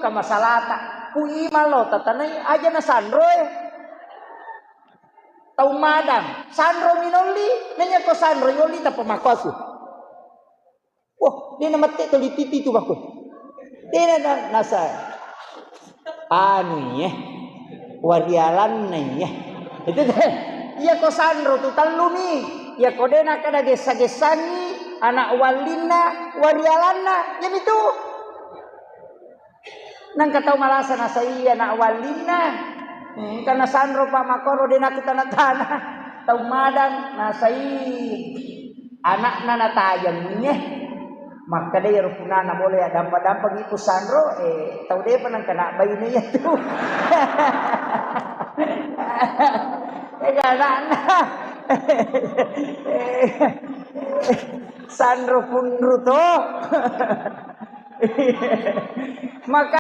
ka masalata. Ku imalo tatanay aja na Sandro Tau madam, Sandro minoli, nanya ko Sandro yoli ta pamako aku. Wah, dia na mati to lititi tu aku. Dia na nasa anu ya. Warialan ya. Itu deh. Iya ko Sandro tu talu nih. Ya ko dena kada gesa-gesani anak walina warialanna. Jadi tu. Nang katau malasa nasa iya anak walina. Karena Sandro pa makoro dena kita na tanah. Tau madang nasa anak na natayang maka dia rupunana boleh dampa-dampa gitu Sandro tahu dia pernah kena bayi niya tuh. Sandro punru tuh. Maka